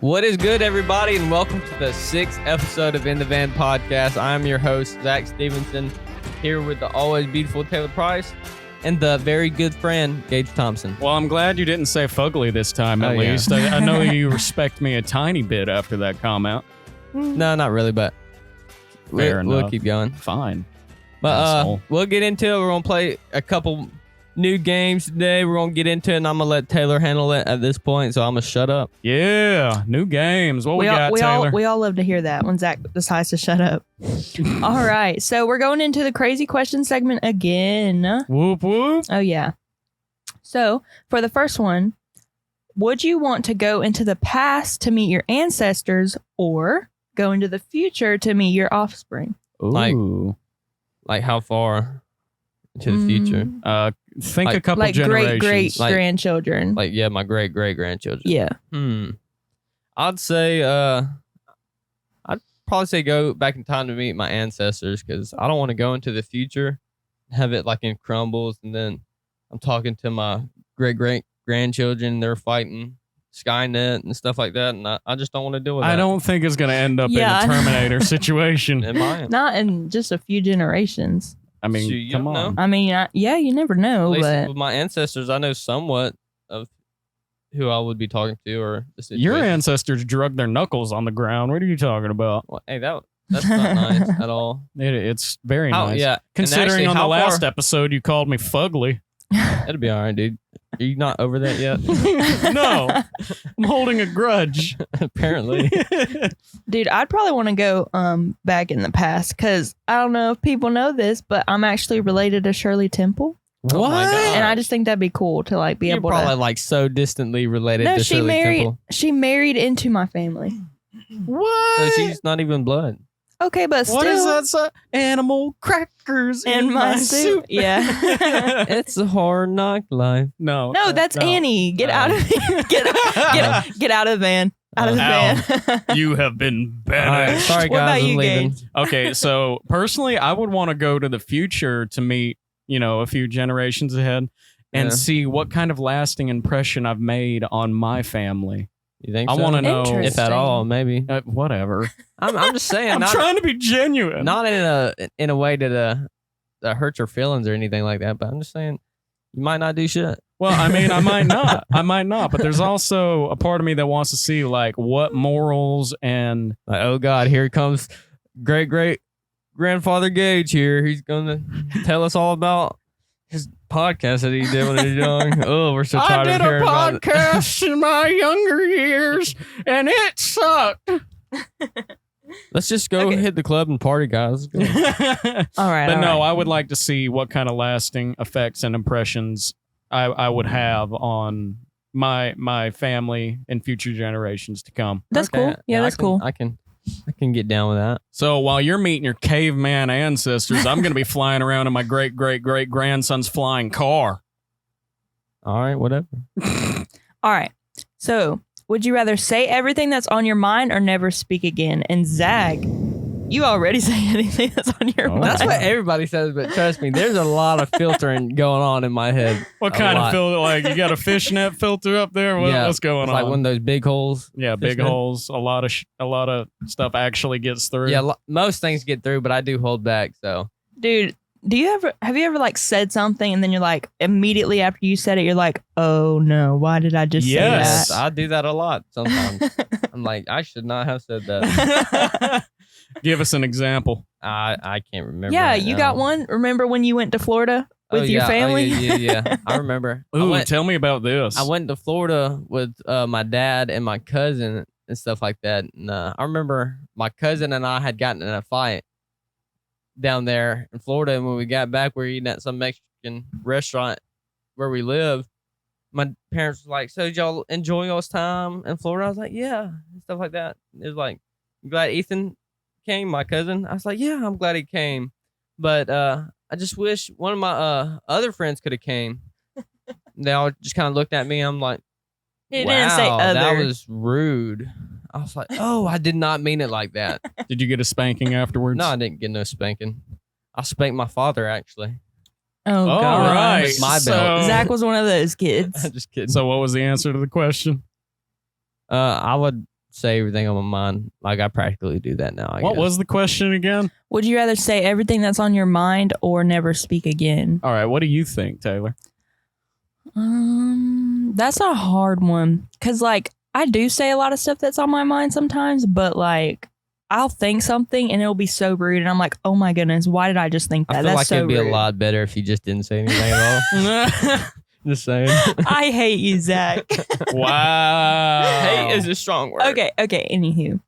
What is good, everybody, and welcome to the 6th episode of In the Van Podcast. I'm your host, Zach Stevenson, here with the always beautiful Taylor Price and the very good friend, Gage Thompson. Well, I'm glad you didn't say fugly this time, at least. I know you respect me a tiny bit after that comment. No, not really, but we'll keep going. Fine. But we'll get into it. We're going to play a couple new games today. We're going to get into it, and I'm going to let Taylor handle it at this point, so I'm going to shut up. Yeah, new games. What we got, Taylor? We all love to hear that when Zach decides to shut up. All right, so we're going into the crazy question segment again. Whoop, whoop. Oh, yeah. So, for the first one, would you want to go into the past to meet your ancestors or go into the future to meet your offspring? Ooh. Like how far into the future? Think a couple generations. Great-grandchildren. My great-great-grandchildren. Yeah. I'd say, I'd probably say go back in time to meet my ancestors, because I don't want to go into the future, have it like in crumbles, and then I'm talking to my great-great-grandchildren, they're fighting Skynet and stuff like that, and I just don't want to deal with that. I don't think it's going to end up in a Terminator situation. It might. Not in just a few generations. I mean, come on. I mean, you never know. At least but with my ancestors, I know somewhat of who I would be talking to, or the situation. Your ancestors drug their knuckles on the ground. What are you talking about? Well, hey, that's not nice at all. It's very nice. Yeah. Considering on the last episode you called me fugly. It'll be all right, dude. Are you not over that yet? No. I'm holding a grudge. Apparently. Dude, I'd probably want to go back in the past, because I don't know if people know this, but I'm actually related to Shirley Temple. What? Oh my God. And I just think that'd be cool to like be able to. You're probably like so distantly related to Shirley Temple. She married into my family. What? So she's not even blood. Okay, but still. What is that? Animal crackers in my soup. Yeah. It's a hard knock life. No, that's Annie. Get out of here. Get out of the van. Out of the van. You have been banished. Right, sorry, What guys. about I'm you, leaving. Gage? Okay, so personally, I would want to go to the future to meet, a few generations ahead and see what kind of lasting impression I've made on my family. You think I so? want to know if at all, maybe. Whatever. I'm just saying. I'm trying to be genuine. Not in a way that hurts your feelings or anything like that. But I'm just saying, you might not do shit. Well, I mean, I might not. But there's also a part of me that wants to see like what morals and oh God, here comes great grandfather Gage here. He's gonna tell us all about his podcast that he did when he was young. Oh, we're so tired of hearing about it. I did a podcast in my younger years, and it sucked. Let's just go hit the club and party, guys. All right. But no, I would like to see what kind of lasting effects and impressions I would have on my family and future generations to come. That's cool. Yeah, that's cool. I can get down with that. So while you're meeting your caveman ancestors, I'm going to be flying around in my great-great-great-grandson's flying car. All right, whatever. All right. So, would you rather say everything that's on your mind or never speak again? And Zach, you already say anything that's on your mind. That's what everybody says, but trust me, there's a lot of filtering going on in my head. What kind of filter? Like, you got a fishnet filter up there? What's going on? Like one of those big holes. Yeah, big holes. A lot of stuff actually gets through. Yeah, most things get through, but I do hold back. So, dude, have you ever like said something and then you're like immediately after you said it, you're like, oh no, why did I just say that? Yes, I do that a lot sometimes. I'm like, I should not have said that. Give us an example. I can't remember. Yeah, right you now. got one. Remember when you went to Florida with your family? Yeah. I remember. Ooh, tell me about this. I went to Florida with my dad and my cousin and stuff like that. And I remember my cousin and I had gotten in a fight down there in Florida. And when we got back, we were eating at some Mexican restaurant where we live. My parents were like, so did y'all enjoy y'all's time in Florida? I was like, yeah, and stuff like that. It was like, I'm glad Ethan came, my cousin. I was like, yeah, I'm glad he came. But I just wish one of my other friends could have came. They all just kind of looked at me. I'm like, He didn't say other. That was rude. I was like, oh, I did not mean it like that. Did you get a spanking afterwards? No, I didn't get no spanking. I spanked my father, actually. Oh, God. All right. My belt. Zach was one of those kids. Just kidding. So what was the answer to the question? I would say everything on my mind. Like I practically do that now. I What guess. was the question again? Would you rather say everything that's on your mind or never speak again? All right, what do you think, Taylor? That's a hard one. Cause like I do say a lot of stuff that's on my mind sometimes, but like I'll think something and it'll be so rude, and I'm like, oh my goodness, why did I just think that? I feel That's like so it'd be rude. a lot better if you just didn't say anything at all. Just saying. I hate you, Zach. Wow. Hate is a strong word. Okay. Anywho,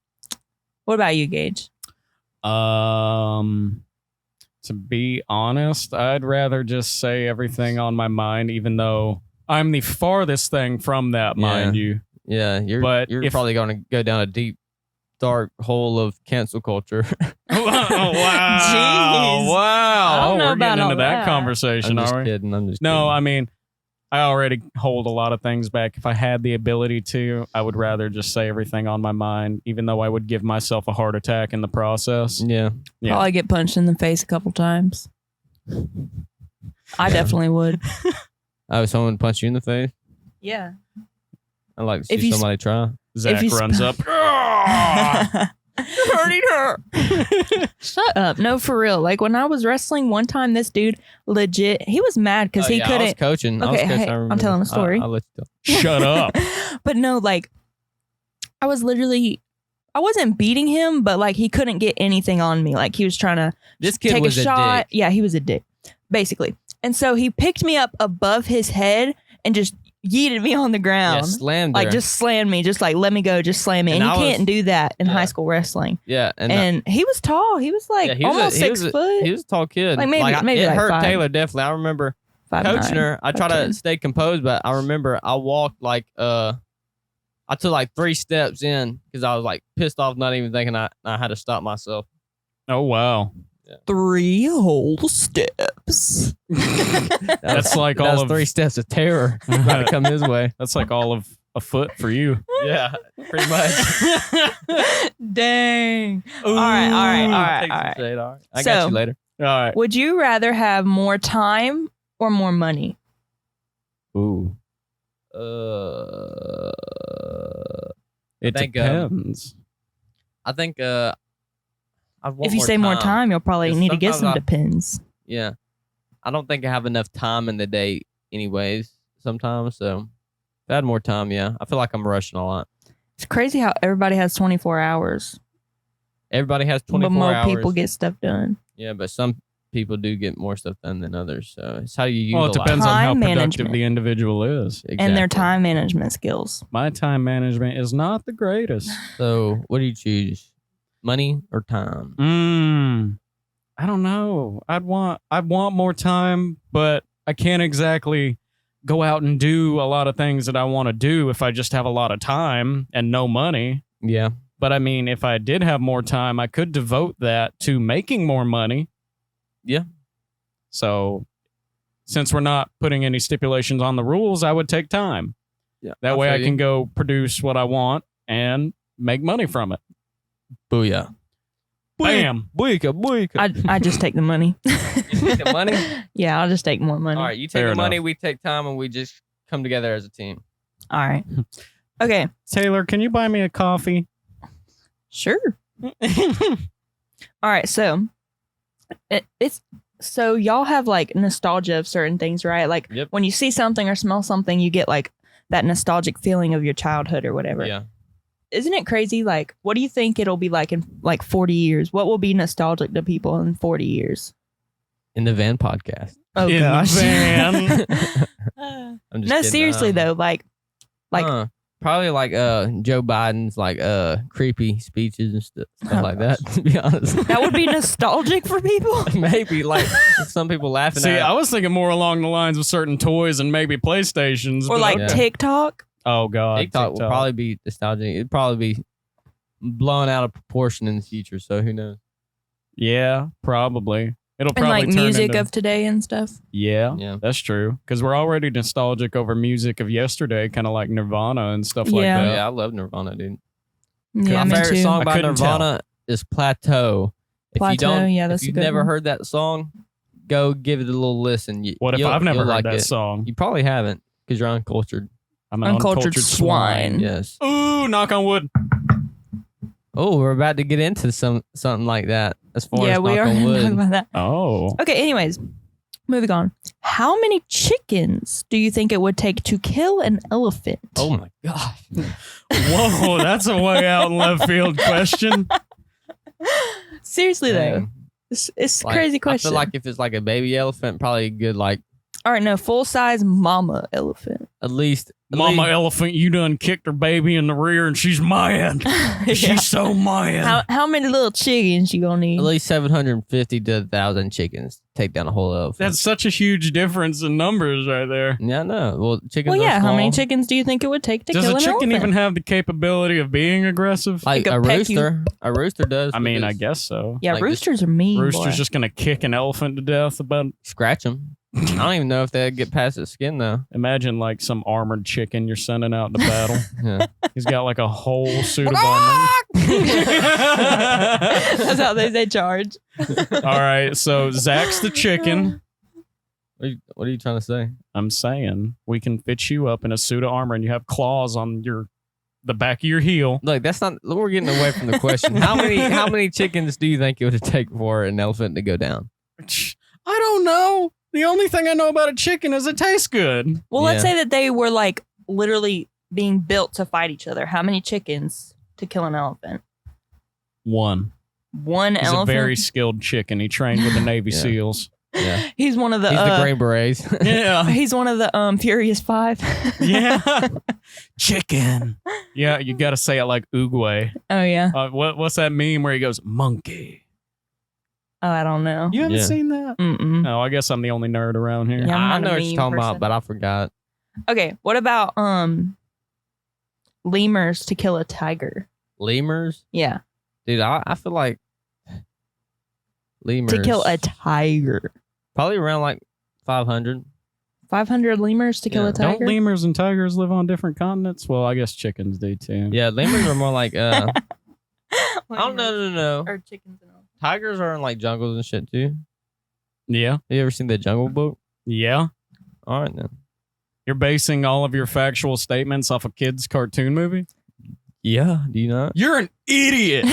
what about you, Gage? To be honest, I'd rather just say everything on my mind, even though I'm the farthest thing from that, mind you. Yeah, you're probably going to go down a deep, dark hole of cancel culture. Wow. Jeez. Wow. I don't know We're about getting all into that that. conversation, I'm just are we? kidding. I'm just No, kidding. I mean, I already hold a lot of things back. If I had the ability to, I would rather just say everything on my mind, even though I would give myself a heart attack in the process. Yeah. Yeah. Probably get punched in the face a couple times. I definitely would. Oh, someone punch you in the face? Yeah. I'd like to If see you somebody try. Zach you runs up. Hurting her. Shut up. No, for real. Like when I was wrestling one time, this dude legit, he was mad because he I was couldn't. coaching. Okay, hey, I remember. I'm telling a story. I'll let you tell. Shut up. But no, like I wasn't beating him, but like he couldn't get anything on me. Like he was trying to This kid take was a a shot. dick. Yeah, he was a dick, basically. And so he picked me up above his head and just yeeted me on the Yeah, ground. slammed Like her. just slammed me, just like let me go, just slam me. And And you I was- can't do that in yeah. high school wrestling. Yeah, And he was tall. He was like yeah, he was almost he 6 was foot. He was a tall kid. Like, maybe it like hurt 5. Taylor definitely. I remember 5'9". coaching her. I try to 5'10". stay composed, but I remember I walked like I took like 3 steps in because I was like pissed off, not even thinking I had to stop myself. Oh, wow. 3 whole steps. That's like that all was of 3 steps of terror about to come his way. That's like all of a foot for you. Yeah, pretty much. Dang. All right. Take some shade, all right. I So- got you later. All right. Would you rather have more time or more money? Ooh. It think, depends. I think I want If you say more time, you'll probably 'Cause need to get some sometimes depends. Yeah. I don't think I have enough time in the day anyways sometimes. So if I had more time, yeah. I feel like I'm rushing a lot. It's crazy how everybody has 24 hours, Everybody has 24 but more hours. people get stuff done. Yeah, but some people do get more stuff done than others. So it's how you Well, utilize it depends on how Time productive management. the individual is. And their Exactly. time management skills. My time management is not the greatest. So what do you choose? Money or time? I don't know. I'd want more time, but I can't exactly go out and do a lot of things that I want to do if I just have a lot of time and no money. Yeah. But I mean, if I did have more time, I could devote that to making more money. Yeah. So since we're not putting any stipulations on the rules, I would take time. Yeah. That way I feel can you. go produce what I want and make money from it. Booyah. Bam. Boyka. I just take the money. You take the money? Yeah, I'll just take more money. All right, you take Fair the money, enough. we take time, and we just come together as a team. All right. Okay. Taylor, can you buy me a coffee? Sure. All right. So it's so y'all have like nostalgia of certain things, right? Like Yep. when you see something or smell something, you get like that nostalgic feeling of your childhood or whatever. Yeah. Isn't it crazy? Like, what do you think it'll be like in like 40 years? What will be nostalgic to people in 40 years? In the van podcast. Oh In gosh. the van. I'm just No, kidding. seriously though, like Probably like Joe Biden's like creepy speeches and stuff Oh, like that, to be honest. that would be nostalgic for people. Maybe like some people laughing See, at I was thinking more along the lines of certain toys and maybe PlayStations. Or but like Yeah. TikTok. oh god, TikTok will probably be nostalgic. It'd probably be blown out of proportion in the future, so who knows? Yeah, probably. It'll And probably like turn music into, of today and stuff. yeah, Yeah. that's true. Because we're already nostalgic over music of yesterday, kind of like Nirvana and stuff like Yeah. that. Yeah, I love Nirvana, dude. Yeah, My me favorite too. song I by couldn't Nirvana is Plateau. If you Plateau, don't, yeah, that's if a you've good never one. heard that song, go give it a little listen. What if You'll- I've never you'll heard like that it. song? You probably haven't because you're uncultured. I'm an Uncultured uncultured swine. Yes. Ooh, knock on wood. Oh, we're about to get into something like that. As far Yeah, as we knock are on wood. talking about that. Oh. Okay, anyways, moving on. How many chickens do you think it would take to kill an elephant? Oh my gosh. Whoa, that's a way out in left field question. Seriously, though. Dang. It's a Like, crazy question. I feel like if it's like a baby elephant, probably a good like All right, no, full-size mama elephant. at least Mama elephant, you done kicked her baby in the rear and she's mad. Yeah. She's so mad. How many little chickens you gonna need? at least 750 to 1,000 chickens to take down a whole elephant. That's such a huge difference in numbers right there. Yeah, I know. Well, chickens. Well, are yeah. How many small. chickens do you think it would take to Does kill a an chicken elephant? even have the capability of being aggressive? Like Like a a peck you- rooster. A rooster does. I mean, I because guess so. Yeah, like roosters are mean. Rooster's boy. just gonna kick an elephant to death. About scratch them. I don't even know if they'd get past its skin though. imagine like some armored chicken you're sending out to battle. Yeah. He's got like a whole suit of armor. That's how they say charge. All right, so Zach's the chicken. What are you trying to say? I'm saying we can fit you up in a suit of armor and you have claws on the back of your heel. Look, that's not. We're getting away from the question. How many chickens do you think it would take for an elephant to go down? I don't know. The only thing I know about a chicken is it tastes good. Well, let's Yeah. say that they were like literally being built to fight each other. How many chickens to kill an elephant? One. One He's elephant. a very skilled chicken. He trained with the Navy Yeah. SEAls. Yeah. He's one of the. He's the Green Berets. Yeah. He's one of the Furious Five. Yeah. Chicken. Yeah, you got to say it like Oogway. Oh yeah. What's that meme where he goes, monkey? Oh, I don't know. You haven't Yeah. seen that? Mm-mm. Oh, I guess I'm the only nerd around here. Yeah, I'm I not know a what you're meme talking person. about, but I forgot. Okay, what about lemurs to kill a tiger? Lemurs, Yeah, dude. I feel like lemurs to kill a tiger. probably around like 500. 500 lemurs to kill Yeah. a tiger. Don't lemurs and tigers live on different continents? Well, I guess chickens do too. Yeah, lemurs are more like I don't Lemurs know. Or chickens and all. Tigers are in like jungles and shit too. Yeah. Have you ever seen the Jungle Book? Yeah. All right then. You're basing all of your factual statements off a kid's cartoon movie? Yeah. Do you not? You're an idiot.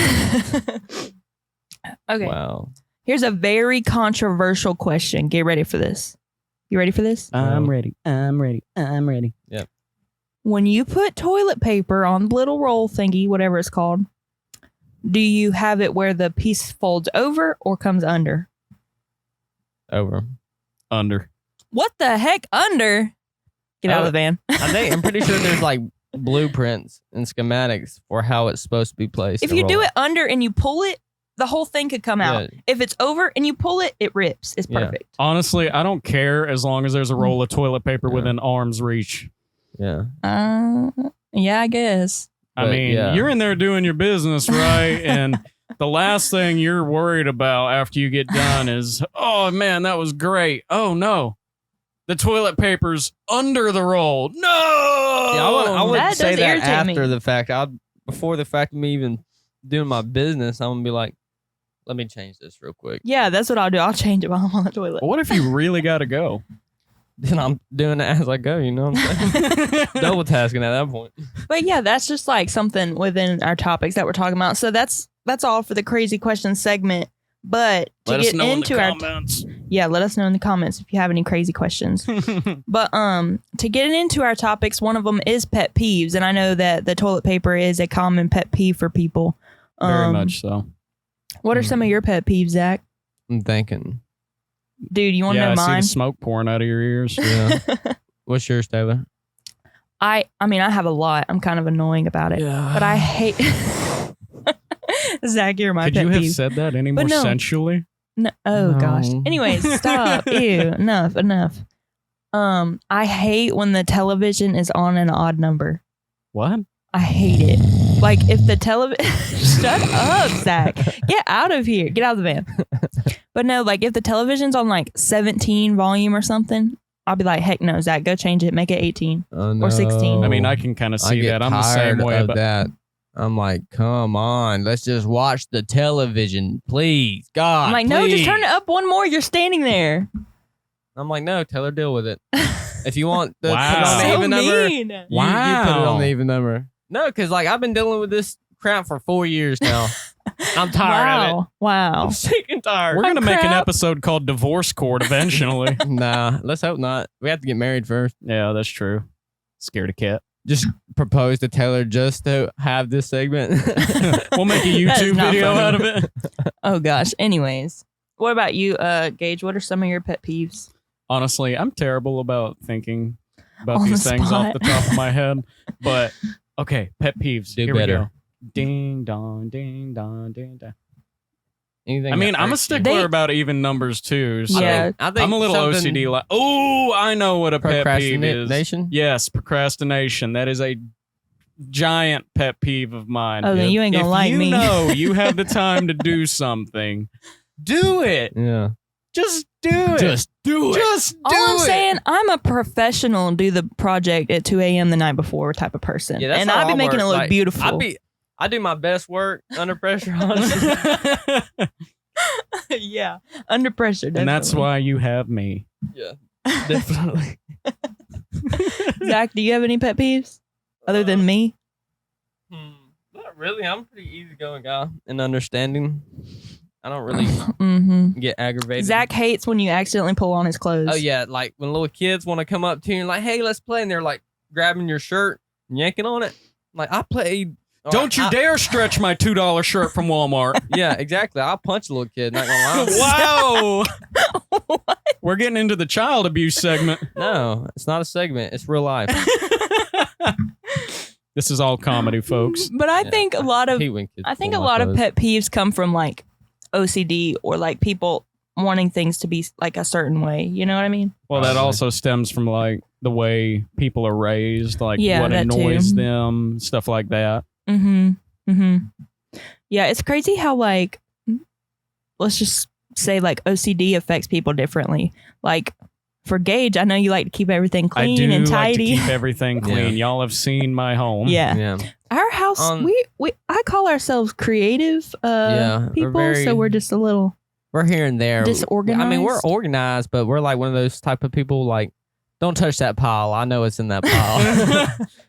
Okay, Wow. here's a very controversial question. Get ready for this. You ready for this? I'm ready. I'm ready. I'm ready. When you put toilet paper on the little roll thingy, whatever it's called, do you have it where the piece folds over or comes under? Over. Under. What the heck? Under? Get out of the van. I'm pretty sure there's like blueprints and schematics for how it's supposed to be placed. If to you do roll. it under and you pull it, the whole thing could come out. Yeah. If it's over and you pull it, it rips. It's Yeah. perfect. Honestly, I don't care as long as there's a roll of toilet paper Yeah. within arm's reach. Yeah. Yeah, I guess. I But, mean, yeah. you're in there doing your business, right? And the last thing you're worried about after you get done is, oh man, that was great. Oh no, the toilet paper's under the roll. No. Yeah, I wouldn't That say does that irritate after me. the fact. Before the fact of me even doing my business, I'm gonna be like, let me change this real quick. Yeah, that's what I'll do. I'll change it while I'm on the toilet. What if you really got to go? Then I'm doing it as I go. You know what I'm saying? Double tasking at that point. But yeah, that's just like something within our topics that we're talking about. So that's all for the crazy questions segment. But to Let us get know in into the our comments. yeah, let us know in the comments if you have any crazy questions. But to get into our topics, one of them is pet peeves, and I know that the toilet paper is a common pet peeve for people. Very much so. What are some of your pet peeves, Zach? I'm thinking. Dude, you want to Yeah, know I see mine? the smoke pouring out of your ears. Yeah. What's yours, Taylor? I mean, I have a lot. I'm kind of annoying about it, but I hate. Zach, you're my Could pet you have peeve. said that any more But no. sensually? No, oh No. gosh. Anyways, stop. Ew. Enough. I hate when the television is on an odd number. What? I hate it. Like if the television. Shut up, Zach. Get out of here. Get out of the van. But no, like if the television's on like 17 volume or something, I'll be like, heck no, Zach, go change it. Make it 18. Oh, no. 16. I mean, I can kind of I see get that. I'm the tired same way. of But that. I'm like, come on, let's just watch the television, please, God. I'm like, no, just please." turn it up one more. You're standing there. I'm like, no, Taylor, deal with it. If you want the Wow. put it on the So even number, mean. you put it on Wow. the even number. No, because like I've been dealing with this cramped for 4 years now. I'm tired of it. Wow. I'm sick and tired. We're going to make an crap. episode called Divorce Court eventually. Nah, let's hope not. We have to get married first. Yeah, that's true. Scared of cat. Just propose to Taylor just to have this segment. We'll make a That is YouTube not video funny. out of it. Oh gosh. Anyways, what about you, Gage? What are some of your pet peeves? Honestly, I'm terrible about thinking about On these the things off spot. the top of my head. But, okay, pet peeves. Do Here better. we go. Ding, dong, ding, dong, ding, dong. Anything I mean, that I'm a irks you. stickler about even numbers too. So Yeah. I think I'm a little something- OCD. Like, oh, I know what a pet peeve is. Procrastination? Yes, procrastination. That is a giant pet peeve of mine. Oh, then you ain't gonna if like you me. know you have the time to do something, do it. Yeah. Just do it. Just do it. Just do All I'm it. saying, I'm a professional do the project at 2 a.m. the night before type of person. Yeah, that's and how I'll be I making work. it look Like, beautiful. I do my best work under pressure, honestly. yeah. Under pressure. And that's definitely. why you have me. Yeah, definitely. Zach, do you have any pet peeves other than me? Not really. I'm a pretty easygoing guy and understanding. I don't really Mm-hmm. get aggravated. Zach hates when you accidentally pull on his clothes. Oh yeah, like when little kids want to come up to you and like, hey, let's play, and they're like grabbing your shirt and yanking on it. Like I played. or Don't you I- dare stretch my $2 shirt from Walmart. Yeah, exactly. I'll punch a little kid. Not gonna lie. Wow. We're getting into the child abuse segment. No, it's not a segment. It's real life. This is all comedy, folks. But I Yeah. think a lot of Hate when kids I think pull a my lot of clothes. pet peeves come from like OCD or like people wanting things to be like a certain way. You know what I mean? Well, that Probably. also stems from like the way people are raised, like Yeah, what that too. annoys them, stuff like that. Mm-hmm. Mm-hmm. Yeah, it's crazy how like let's just say like OCD affects people differently. Like for Gage, I know you like to keep everything I clean do and like to tidy. keep everything clean. Y'all have seen my home. yeah. Yeah. Our house, we I call ourselves creative Yeah, we're people, very- so we're just a little We're here and there. disorganized. I mean, we're organized, but we're like one of those type of people like, don't touch that pile. I know it's in that pile.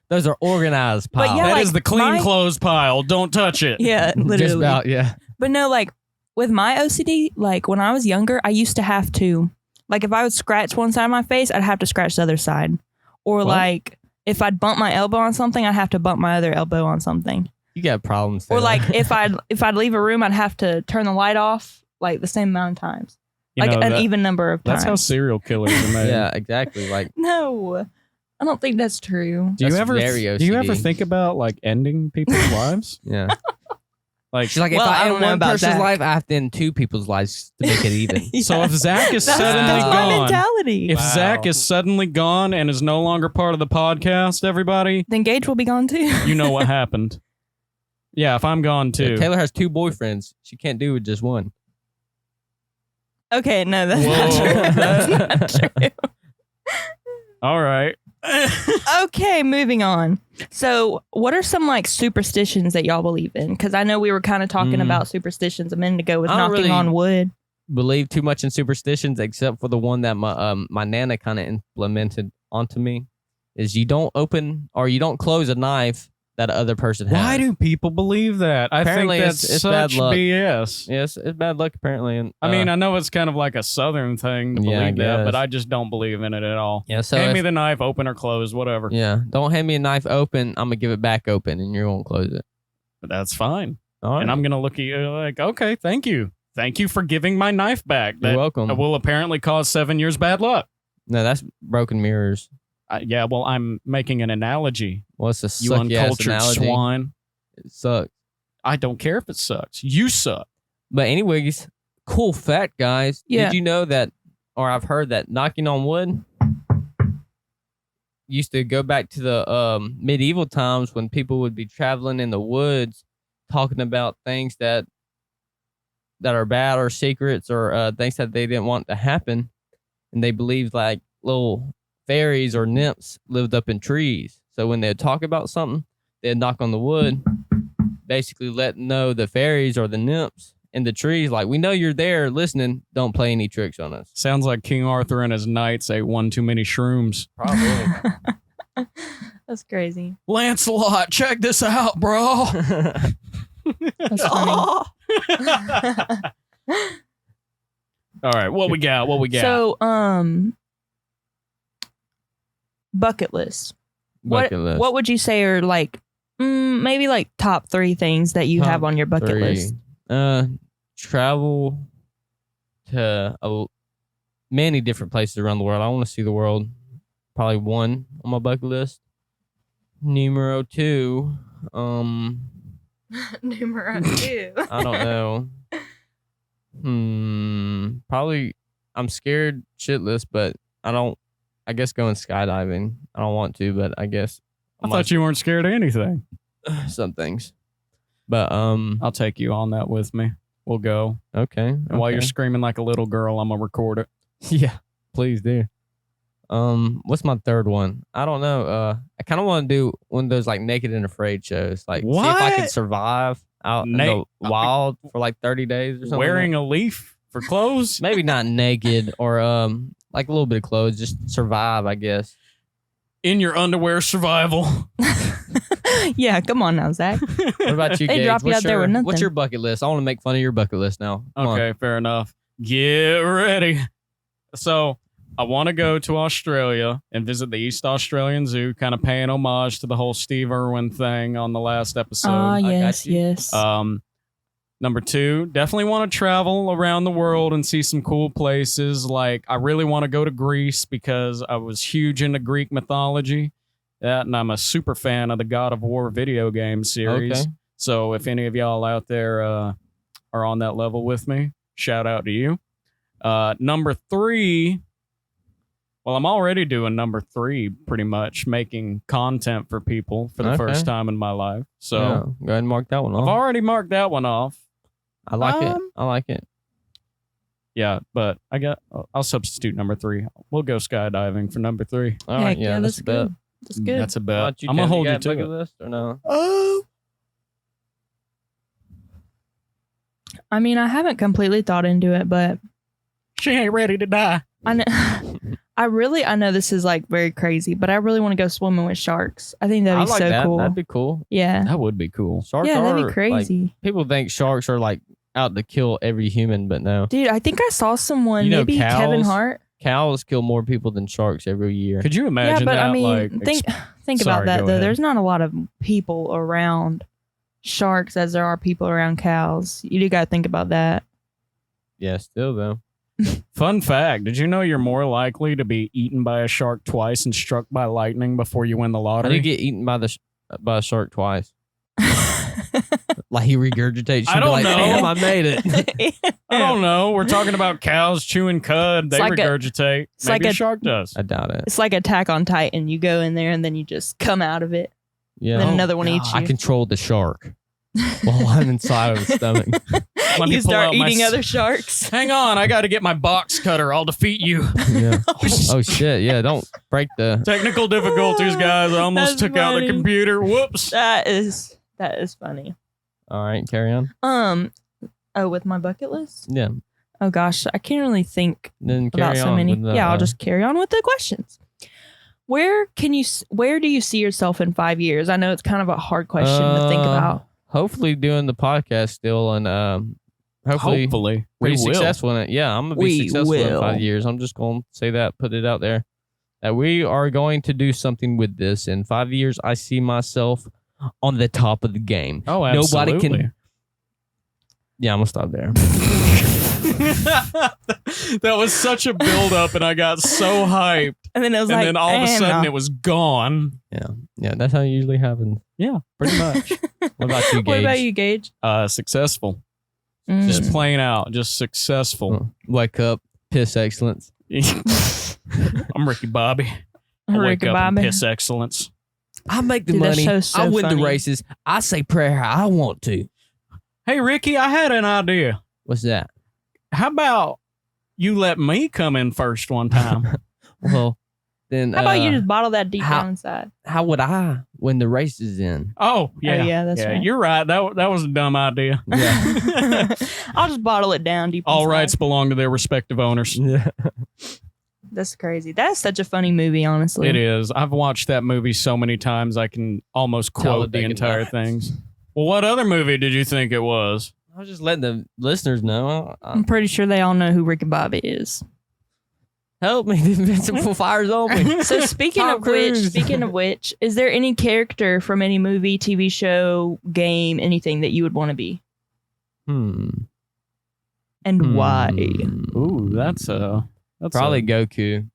Those are organized But piles. yeah, That like is the clean my- clothes pile. Don't touch it. Yeah, literally. Just about, yeah. But no, like with my OCD, like when I was younger, I used to have to, like if I would scratch one side of my face, I'd have to scratch the other side. Or What? like if I'd bump my elbow on something, I'd have to bump my other elbow on something. You got problems. Or Taylor. like if I'd leave a room, I'd have to turn the light off like the same amount of times. You Like know, an that- even number of times. That's how serial killers are made. Yeah, exactly. Like, No, I don't think that's true. Do you That's ever very do you ever OCD. think about like ending people's lives? yeah. Like, She's like, if Well, I I don't end know one about person's that. life, I have to end two people's lives to make it even. so if Zach is That's, suddenly that's my gone, mentality. if Wow. Zach is suddenly gone and is no longer part of the podcast, everybody, Then Gage will be gone too. you know what happened. Yeah, if I'm gone too. Yeah, Taylor has two boyfriends. She can't do with just one. Okay, no, that's Whoa. not true. That's not true. All right. Okay, moving on. So, what are some like superstitions that y'all believe in? Because I know we were kind of talking Mm. about superstitions a minute ago with I don't knocking really- on wood. Believe too much in superstitions, except for the one that my nana kind of implemented onto me, is you don't open or you don't close a knife that other person has. Why do people believe that? I Apparently think it's- that's it's bad such luck. BS. Yes, it's bad luck apparently. And I mean, I know it's kind of like a southern thing to Yeah, I believe that, but guess. I just don't believe in it at all. yeah. So Hand if- me the knife, open or close, whatever. yeah, don't hand me a knife open. I'm gonna give it back open, and you won't close it. But that's fine. All right. And I'm gonna look at you like, okay, thank you. Thank you for giving my knife back. You're That welcome. will apparently cause 7 years bad luck. No, that's broken mirrors. Yeah, well, I'm making an analogy. What's a You sucky ass uncultured analogy? swine. It sucks. I don't care if it sucks. You suck. But anyways, cool fact, guys. Yeah. Did you know that, or I've heard that knocking on wood used to go back to the medieval times when people would be traveling in the woods, talking about things that are bad or secrets or things that they didn't want to happen, and they believed like little fairies or nymphs lived up in trees. So when they'd talk about something, they'd knock on the wood, basically letting know the fairies or the nymphs in the trees, like, we know you're there listening. Don't play any tricks on us. Sounds like King Arthur and his knights ate one too many shrooms. Probably. That's crazy. Lancelot, check this out, bro. That's funny. All right, what we got? So, bucket list. Bucket list. What would you say are like maybe like top 3 things that you have on your bucket list? Travel to many different places around the world. I want to see the world. Probably 1 on my bucket list. Numero 2. Numero 2. I don't know. Probably I'm scared shitless, but I guess going skydiving. I don't want to, but I guess I thought you weren't scared of anything. Some things. But I'll take you on that with me. We'll go. Okay. And while you're screaming like a little girl, I'm gonna record it. Yeah, please do. What's my third one? I don't know. I kind of want to do one of those like Naked and Afraid shows. Like, see if I can survive out in the wild for like 30 days or something. Wearing a leaf for clothes? Maybe not naked or like a little bit of clothes, just survive, I guess. In your underwear, survival. Yeah, come on now, Zach. What about you, They Gage? drop you out there with nothing. What's your bucket list? I want to make fun of your bucket list now. Come on. Okay, fair enough. Get ready. So I want to go to Australia and visit the East Australian Zoo, kind of paying homage to the whole Steve Irwin thing on the last episode. Ah, yes, you. yes. Number 2, definitely want to travel around the world and see some cool places. Like, I really want to go to Greece because I was huge into Greek mythology. That, and I'm a super fan of the God of War video game series. Okay. So if any of y'all out there are on that level with me, shout out to you. Number 3, well, I'm already doing number 3 pretty much, making content for people for the first time in my life. So yeah, go ahead and mark that one off. I've already marked that one off. I like it. I like it. Yeah, but I'll substitute number 3. We'll go skydiving for number 3. All right, Heck yeah, that's that's a bet. good. That's good. That's a bet. You, I'm gonna hold you got a to bucket it. list or no? Oh. I mean, I haven't completely thought into it, but She ain't ready to die. I know. I know this is like very crazy, but I really want to go swimming with sharks. I think that'd be I like so that. cool. That'd be cool. Yeah. That would be cool. Sharks Yeah, are that'd be like, crazy. people think sharks are like out to kill every human, but no. Dude, I think I saw someone, You know maybe Kevin cows? Hart. Cows kill more people than sharks every year. Could you imagine Yeah, but that? I mean, like, think Sorry, about that go though. ahead. There's not a lot of people around sharks as there are people around cows. You do got to think about that. Yeah, still though. Fun fact, did you know you're more likely to be eaten by a shark twice and struck by lightning before you win the How do lottery? you get eaten by a shark twice? Like he regurgitates. I don't like, know. Damn, I made it. I don't know. We're talking about cows chewing cud. They It's like regurgitate. it's Maybe like a a- shark does. I doubt it. It's like Attack on Titan. You go in there and then you just come out of it. Yeah. Then another one eats you. I controlled the shark while I'm inside of the stomach. Let me You pull start out my eating s- other sharks. Hang on, I got to get my box cutter. I'll defeat you. Yeah. Oh shit. Yeah. Don't break the. Technical difficulties, guys. I almost That's took out the funny. computer. Whoops. That is funny. All right. Carry on. With my bucket list. Yeah. Oh gosh, I can't really think Then carry about so on many. with the, Yeah, I'll just carry on with the questions. Where do you see yourself in 5 years? I know it's kind of a hard question to think about. Hopefully doing the podcast still and hopefully we pretty will. successful in it. Yeah, I'm gonna be We successful in will. 5 years. I'm just gonna say that, put it out there, that we are going to do something with this. In 5 years, I see myself on the top of the game. Oh, absolutely. Nobody can. Yeah, I'm gonna stop there. That was such a build up, and I got so hyped, And then it was and like, then all of a sudden it was gone. Yeah, that's how it usually happens. Yeah, pretty much. What about you, Gage? What about you, Gage? Successful. Mm. Just plain out, just successful. Wake up, piss excellence. I'm Ricky Bobby. I wake Ricky up and Bobby. piss excellence. I make the Dude, that money. show's so I win funny. the races. I say prayer how I want to. Hey, Ricky, I had an idea. What's that? How about you let me come in first one time? Well, then How about you just bottle that deep how- down inside? how would I win the races in? Oh, yeah. yeah, that's right. You're right. That was a dumb idea. Yeah. I'll just bottle it down deep All inside. rights belong to their respective owners. Yeah. That's crazy. That's such a funny movie, honestly. It is. I've watched that movie so many times I can almost quote the Talladega entire Nights. things. Well, what other movie did you think it was? I was just letting the listeners know. I'm pretty sure they all know who Ricky Bobby is. Help me, the Invincible Fire's on me. So speaking of which, is there any character from any movie, TV show, game, anything that you would want to be? And And why? Ooh, that's probably Goku.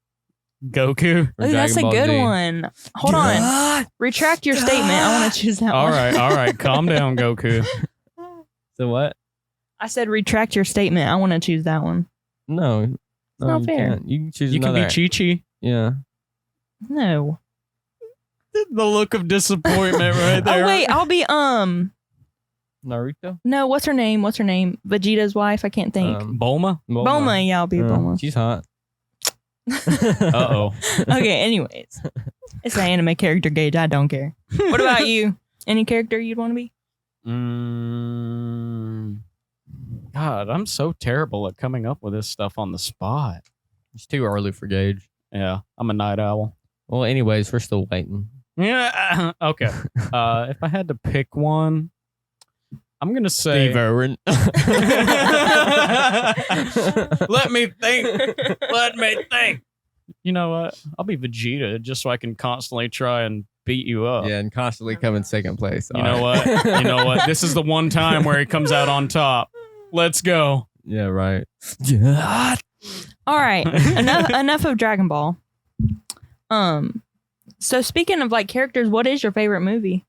Goku. from Ooh, that's a Dragon Ball good Z. one. Hold on. Retract your statement. I want to choose that All one. right. Calm down, Goku. So what? I said retract your statement. I want to choose that one. No. not you fair. can't. You can choose You can another. be Chi-Chi. Yeah. No. The look of disappointment right there. Oh wait, I'll be Naruto? no, what's her name? Vegeta's wife? I can't think. Bulma? Bulma, yeah, I'll be Bulma. She's hot. Uh-oh. Okay, anyways. It's an anime character gauge. I don't care. What about you? Any character you'd want to be? God, I'm so terrible at coming up with this stuff on the spot. It's too early for Gage. Yeah, I'm a night owl. Well, anyways, we're still waiting. Yeah, okay. If I had to pick one, I'm going to say... Steve Irwin. Let me think. You know what? I'll be Vegeta just so I can constantly try and beat you up. Yeah, and constantly come in second place. You know what? You know what? This is the one time where he comes out on top. Let's go. Yeah, right. All right. Enough of Dragon Ball. So speaking of like characters, what is your favorite movie?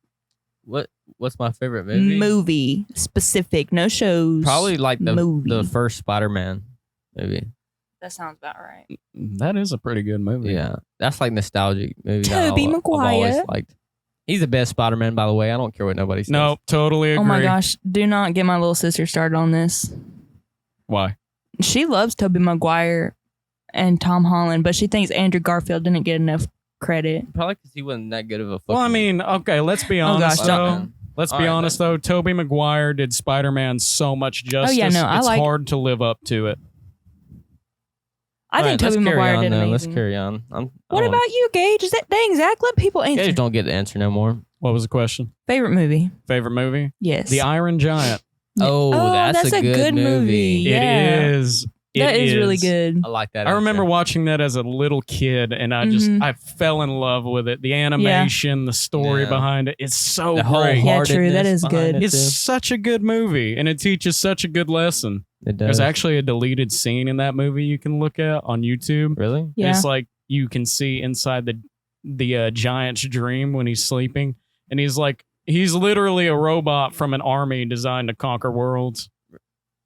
What's my favorite movie? Movie specific, no shows. Probably like movie. the first Spider-Man movie. That sounds about right. That is a pretty good movie. Yeah, that's like nostalgic movie. that Tobey I've always Maguire. liked. He's the best Spider-Man, by the way. I don't care what nobody says. No, totally agree. Oh my gosh, do not get my little sister started on this. Why? She loves Tobey Maguire and Tom Holland, but she thinks Andrew Garfield didn't get enough credit. Probably because he wasn't that good of a. Well, I fucking mean, okay, let's be Oh, honest gosh, though. Spider-Man. Let's All be right, honest though. Tobey Maguire did Spider-Man so much justice. no, I it's like- hard to live up to it. I All think right, Tobey let's carry Maguire on, did though. amazing. Let's carry on. What about you, Gage? Is that dang Zach? Let people answer. Gage don't get the answer no more. What was the question? Favorite movie? Favorite movie? Yes. The Iron Giant. Oh, that's a good movie. Yeah. It is. That is really good. I like that. I remember answer. watching that as a little kid, and I fell in love with it. The animation, the story Yeah. behind it, it's so The great. Yeah, true. That is wholeheartedness behind good. it, It's too. such a good movie, and it teaches such a good lesson. It does. There's actually a deleted scene in that movie you can look at on YouTube. really. And Yeah. it's like you can see inside the giant's dream when he's sleeping, and he's literally a robot from an army designed to conquer worlds.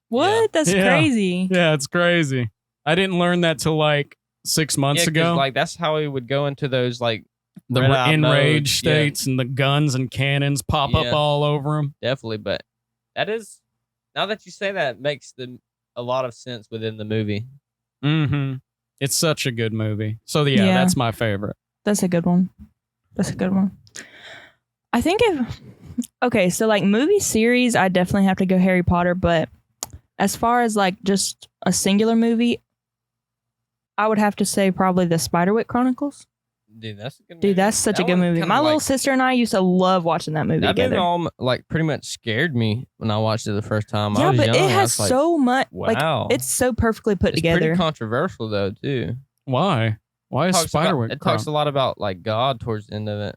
What? Yeah. That's Yeah. crazy. Yeah, it's crazy. I didn't learn that till like 6 months Yeah, 'cause, ago. like that's how he would go into those like The red-eye enraged modes. Yeah, states and the guns and cannons pop up Yeah. all over him. definitely. But that is now that you say that it makes a lot of sense within the movie. Mm-hmm. It's such a good movie. So yeah, Yeah. that's my favorite. That's a good one. I think so like movie series, I definitely have to go Harry Potter, but as far as like just a singular movie, I would have to say probably the Spiderwick Chronicles. Dude, that's a good movie. Dude, that's such a That good one movie. kinda My little like- sister and I used to love watching that movie That movie together. all like pretty much scared me when I watched it the first time. I Yeah, was but young. it I has was like, so much wow. like it's so perfectly put It's together. pretty controversial though too. Why? Why is Spiderwick? It talks a lot about like God towards the end of it.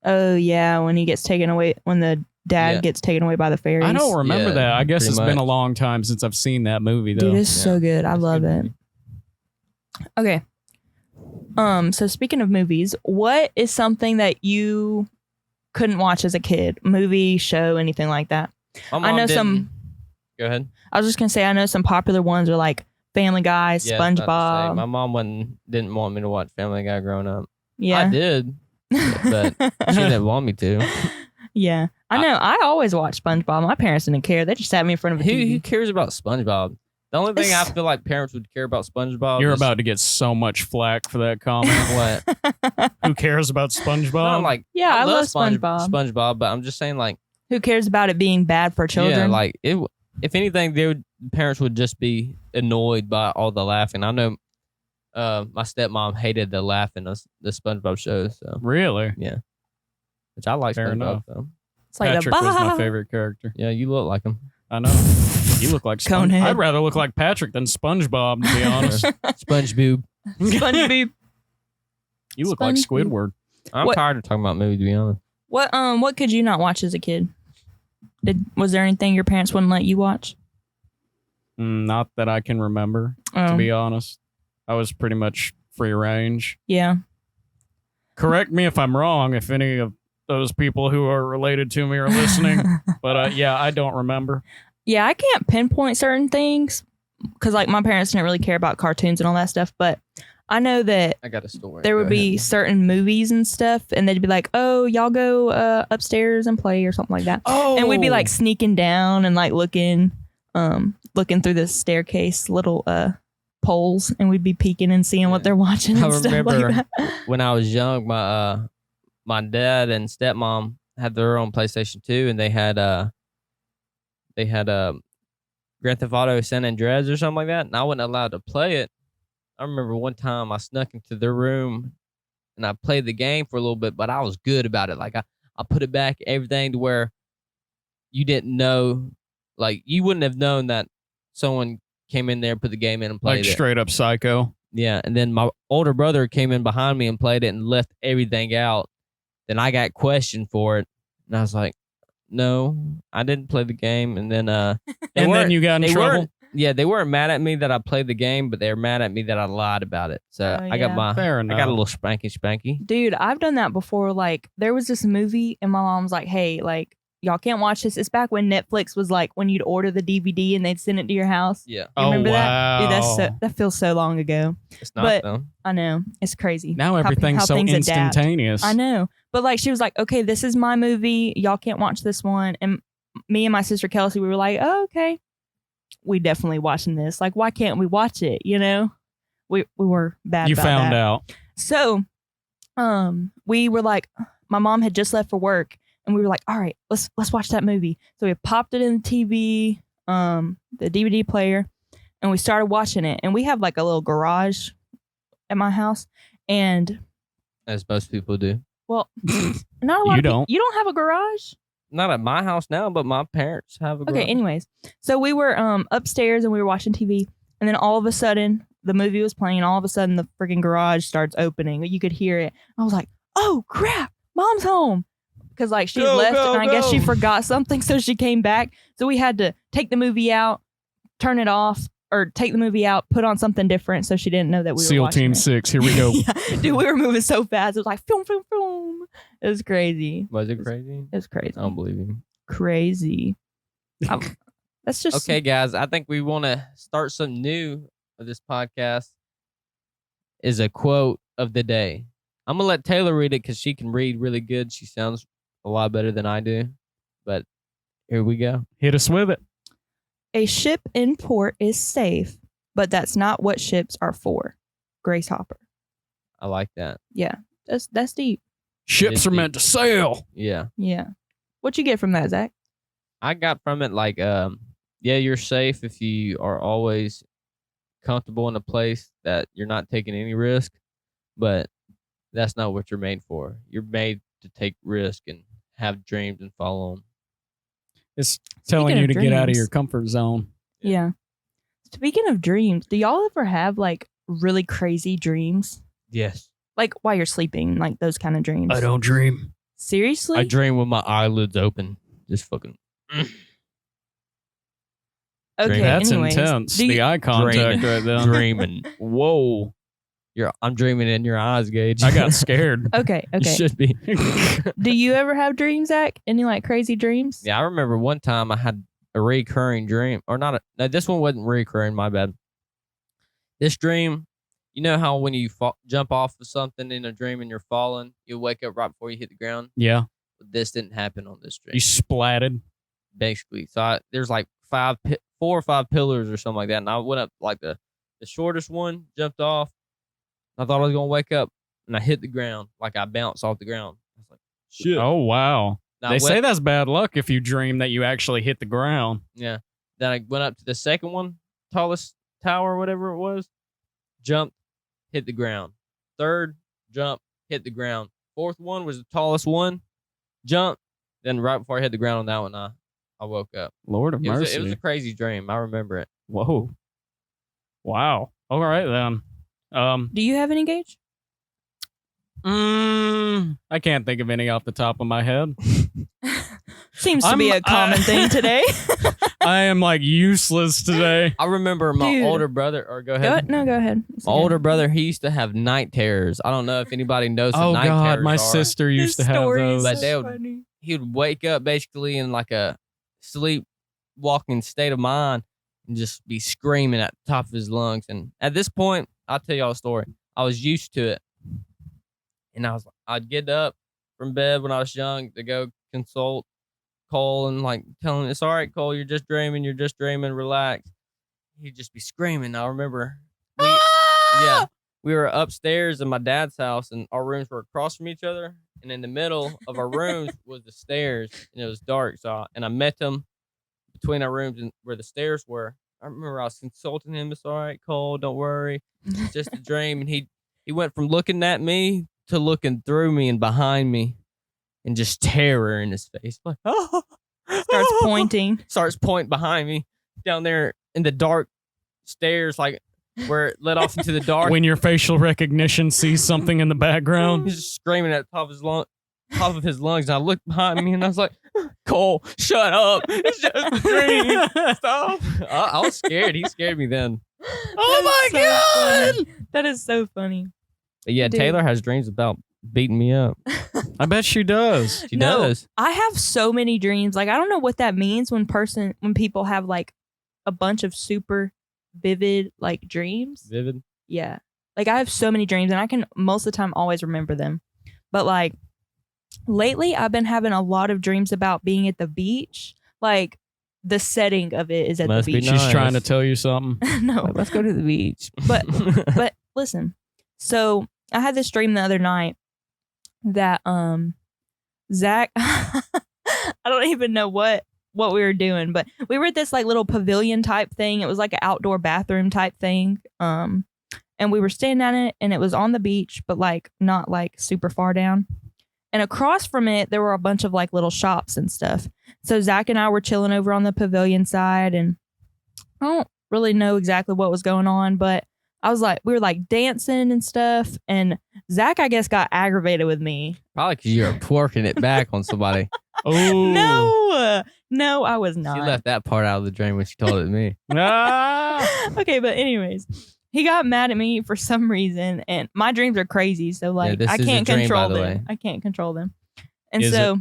Oh yeah, when he gets taken away, when the dad Yeah. gets taken away by the fairies. I don't remember Yeah, that. I guess pretty it's been a much. long time since I've seen that movie though. Dude, it's so good. I It's a love good it. movie. Okay. So speaking of movies, what is something that you couldn't watch as a kid? Movie, show, anything like that? My I mom know some. didn't- Go ahead. I was just gonna say I know some popular ones are like Family Guy, Yeah, I was about to say, SpongeBob. my mom didn't want me to watch Family Guy growing up. Yeah, I did, but she didn't want me to. Yeah, I know. I always watched SpongeBob. My parents didn't care. They just sat me in front of a Who TV. cares about SpongeBob? The only thing I feel like parents would care about SpongeBob. You're is about to get so much flack for that comment. what? Who cares about No, SpongeBob? I'm like, Yeah, I love Sponge- SpongeBob. SpongeBob, but I'm just saying, like, Who cares about it being bad for children? yeah, like if anything, parents would just be annoyed by all the laughing. I know my stepmom hated the laugh in the SpongeBob shows. So Really? yeah, which I like Fair SpongeBob. enough. So. It's like Patrick the was my favorite character. Yeah, you look like him. I know. You look like Conehead. I'd rather look like Patrick than SpongeBob, to be honest. SpongeBob. SpongeBob. You look like SpongeBob. Squidward. I'm What- tired of talking about movies, to be honest. What could you not watch as a kid? Was there anything your parents wouldn't let you watch? Not that I can remember, to be honest. I was pretty much free range. Yeah. Correct me if I'm wrong, if any of those people who are related to me are listening. But yeah, I don't remember. Yeah, I can't pinpoint certain things because like my parents didn't really care about cartoons and all that stuff, but I know that I got a story. there would Go be ahead. certain movies and stuff and they'd be like, oh, y'all go upstairs and play or something like that. Oh, And we'd be like sneaking down and like looking through the staircase little poles and we'd be peeking and seeing what they're watching and I stuff remember like that. when I was young, my dad and stepmom had their own PlayStation 2, and they had Grand Theft Auto San Andreas or something like that, and I wasn't allowed to play it. I remember one time I snuck into their room and I played the game for a little bit, but I was good about it. Like I put it back, everything to where you didn't know, like you wouldn't have known that someone came in there, put the game in and played like it. straight up psycho. Yeah, and then my older brother came in behind me and played it and left everything out. Then I got questioned for it, and I was like, "No, I didn't play the game." And then, And then you got in they trouble. weren't- Yeah, they weren't mad at me that I played the game, but they were mad at me that I lied about it. So Oh, I got yeah. Fair I enough. got a little spanky. Dude, I've done that before. Like, there was this movie, and my mom was like, hey, like, y'all can't watch this. It's back when Netflix was like, when you'd order the DVD and they'd send it to your house. Yeah, You remember wow. that? Dude, that feels so long ago. it's not But- though. I know. It's crazy. Now how everything's so things adapt. instantaneous. I know. But, like, she was like, okay, this is my movie. Y'all can't watch this one. And me and my sister Kelsey, we were like, oh, okay. We definitely watching this. Like, why can't we watch it? You know? We were bad You about found that. out. So, we were like, my mom had just left for work, and we were like, all right, let's watch that movie. So we popped it in the TV, the DVD player, and we started watching it. And we have like a little garage at my house, and As most people do. well, not a lot. You of don't. You don't have a garage? Not at my house now, but my parents have a Okay. garage. Anyways, so we were upstairs and we were watching TV, and then all of a sudden the movie was playing. All of a sudden the freaking garage starts opening. You could hear it. I was like, "Oh crap, Mom's home!" Because like she Go, left, go, and I guess she go. forgot something, so she came back. So we had to take the movie out, turn it off, or take the movie out, put on something different, so she didn't know that we were SEAL watching Team it. 6. Here we go. Yeah. Dude, we were moving so fast. It was like boom, boom, boom. It was crazy. Was it crazy? It was crazy. I don't believe you. Crazy. That's just Okay, guys, I think we want to start something new of this podcast. Is a quote of the day. I'm gonna let Taylor read it because she can read really good. She sounds a lot better than I do. But here we go. Hit us with it. A ship in port is safe, but that's not what ships are for. Grace Hopper. I like that. Yeah, that's deep. Ships are meant to sail. Yeah, Yeah. What you get from that, Zach? I got from it like, yeah, you're safe if you are always comfortable in a place that you're not taking any risk, but that's not what you're made for. You're made to take risk and have dreams and follow them. It's telling Speaking you of to get out of dreams. your comfort zone. Yeah. Speaking of dreams, do y'all ever have like really crazy dreams? Yes. Like while you're sleeping, like those kind of dreams? don't dream. Seriously? I dream with my eyelids open. Just fucking. Okay, That's anyways, intense. do you- The eye contact Dreaming. right there. Dreaming. Whoa. I'm dreaming in your eyes, Gage. I got scared. Okay, You okay. should be. Do you ever have dreams, Zach? Any like crazy dreams? Yeah, I remember one time I had a recurring dream, or not. No, this one wasn't recurring. My bad. This dream, you know how when you jump off of something in a dream and you're falling, you wake up right before you hit the ground. Yeah. But this didn't happen on this dream. You splatted. Basically, so there's like 4 or 5 pillars or something like that, and I went up like the shortest one, jumped off. I thought I was gonna wake up, and I hit the ground, like I bounced off the ground. I was like, shit. Oh, wow. Now They I say went- that's bad luck if you dream that you actually hit the ground. Yeah. Then I went up to the second one, tallest tower, whatever it was, jumped, hit the ground. Third, jump, hit the ground. Fourth one was the tallest one, jump. Then right before I hit the ground on that one, I woke up. Lord of mercy. It was a crazy dream. I remember it. Whoa. Wow. All right then. Do you have any, Gage? I can't think of any off the top of my head. Seems to be a common thing today. I am like useless today. I remember my Dude. older brother, or go ahead. No, go ahead. My older brother, he used to have night terrors. I don't know if anybody knows what Oh night God, terrors my are. sister used to have those. But he would wake up basically in like a sleepwalking state of mind and just be screaming at the top of his lungs. And at this point, I'll tell y'all a story. I was used to it. And I'd get up from bed when I was young to go consult Cole and like telling him, it's all right, Cole, you're just dreaming, relax. He'd just be screaming. I remember we were upstairs in my dad's house and our rooms were across from each other. And in the middle of our rooms was the stairs and it was dark. And I met him between our rooms and where the stairs were. I remember I was consulting him. It's all right, Cole, don't worry. It's just a dream. And he went from looking at me to looking through me and behind me and just terror in his face. Like, Starts pointing. Starts pointing behind me down there in the dark stairs, like where it led off into the dark. When your facial recognition sees something in the background. He's just screaming at the top of his lungs. And I looked behind me and I was like, Cole, shut up. It's just a dream. Stop. I was scared. He scared me then. Oh my God. Funny. That is so funny. But yeah, Dude. Taylor has dreams about beating me up. I bet she does. She does. I have so many dreams. Like, I don't know what that means when people have like a bunch of super vivid like dreams. Vivid? Yeah. Like, I have so many dreams and I can most of the time always remember them. But like lately I've been having a lot of dreams about being at the beach. Like, the setting of it is at Must the be beach. nice. She's trying to tell you something. No. Like, let's go to the beach. But listen. So I had this dream the other night that Zach I don't even know what we were doing, but we were at this like little pavilion type thing. It was like an outdoor bathroom type thing. And we were standing at it and it was on the beach, but like not like super far down. And across from it, there were a bunch of like little shops and stuff. So Zach and I were chilling over on the pavilion side and I don't really know exactly what was going on, but we were like dancing and stuff. And Zach, I guess, got aggravated with me. Probably because you were twerking it back on somebody. Oh. No, I was not. She left that part out of the dream when she told it to me. Okay, but anyways, he got mad at me for some reason. And my dreams are crazy. So like, this I is a can't dream, control by the them. way. I can't control them. And Is so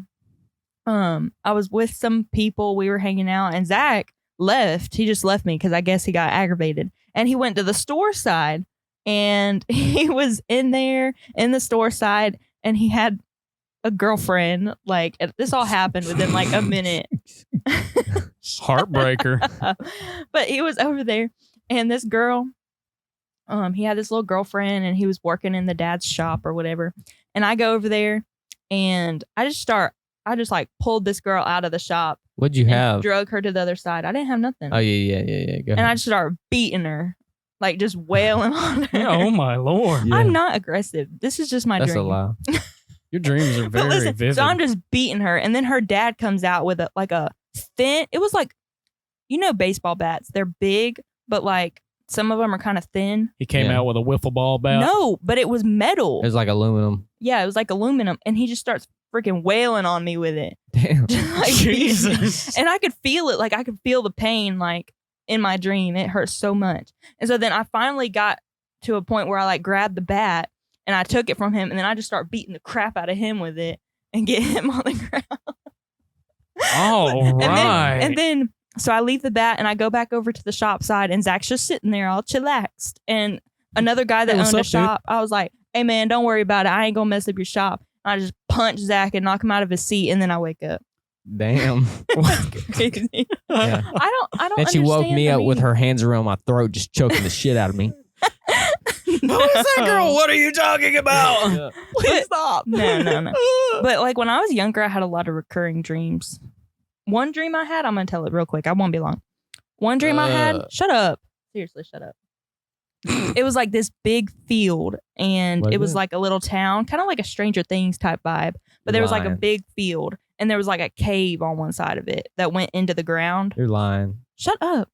I was with some people. We were hanging out and Zach left. He just left me because I guess he got aggravated. And he went to the store side and he was in there in the store side and he had a girlfriend. Like, this all happened within like a minute. Heartbreaker. But he was over there and this girl, he had this little girlfriend and he was working in the dad's shop or whatever. And I go over there and I just like pulled this girl out of the shop. What'd you and have? Drug her to the other side. I didn't have nothing. Oh, yeah. Go ahead. And I just started beating her, like just wailing on her. Oh my Lord. Yeah. I'm not aggressive. This is just my That's dream. a lie. Your dreams are But very listen, vivid. so I'm just beating her, and then her dad comes out with a thin. It was like, baseball bats. They're big, but like some of them are kind of thin. He came Yeah. out with a wiffle ball bat. No, but it was metal. It was like aluminum. Yeah, it was like aluminum, and he just starts freaking wailing on me with it. Damn. Like, Jesus. And I could feel it. Like, I could feel the pain, like, in my dream. It hurt so much. And so then I finally got to a point where I, like, grabbed the bat, and I took it from him, and then I just start beating the crap out of him with it and get him on the ground. All right. And then, so I leave the bat, and I go back over to the shop side, and Zach's just sitting there all chillaxed. And another guy that Hey, what's owned a up, dude? shop, I was like, hey, man, don't worry about it. I ain't going to mess up your shop. I just punch Zach and knock him out of his seat, and then I wake up. Damn. Crazy. Yeah. I don't. And she woke understand me the up with meaning. her hands around my throat, just choking the shit out of me. Who is that girl? What are you talking about? Please stop. No. But like when I was younger, I had a lot of recurring dreams. One dream I had, I'm gonna tell it real quick. I won't be long. One dream I had. Shut up. Seriously, shut up. It was like this big field, and Was it was it? like a little town, kind of like a Stranger Things type vibe. But there was like a Lying. big field, and there was like a cave on one side of it that went into the ground. You're lying. Shut up.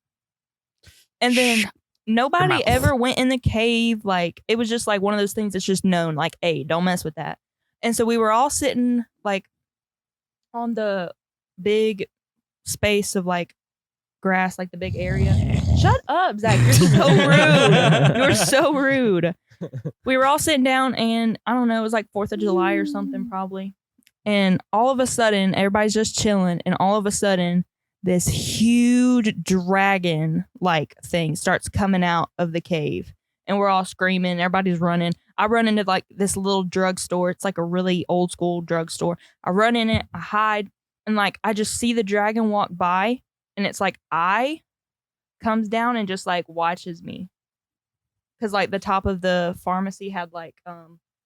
And then nobody mouth. ever went in the cave. Like, it was just like one of those things that's just known, like, hey, don't mess with that. And so we were all sitting like on the big space of like grass, like the big area. Shut up, Zach. You're so rude. You're so rude. We were all sitting down, and I don't know, it was like 4th of July or something, probably. And all of a sudden, everybody's just chilling, and all of a sudden, this huge dragon like thing starts coming out of the cave. And we're all screaming. Everybody's running. I run into like this little drugstore. It's like a really old school drugstore. I run in it. I hide. And like, I just see the dragon walk by. And it's like, comes down and just like watches me. Because like the top of the pharmacy had like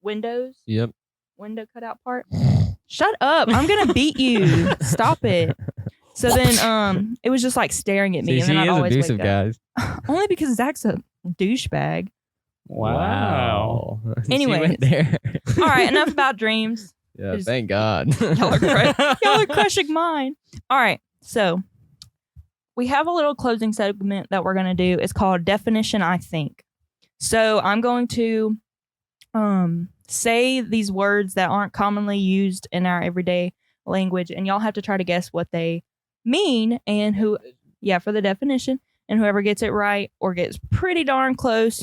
windows. Yep. Window cutout part. Shut up. I'm going to beat you. Stop it. So then it was just like staring at me. See, and then he I'd is always abusive, wake up. guys. Only because Zach's a douchebag. Wow. She Anyways. went there. All right, enough about dreams. Yeah, Just- thank God. Y'all are crushing mine. All right, so we have a little closing segment that we're going to do. It's called Definition I Think. So I'm going to say these words that aren't commonly used in our everyday language, and y'all have to try to guess what they mean and for the definition. And whoever gets it right or gets pretty darn close,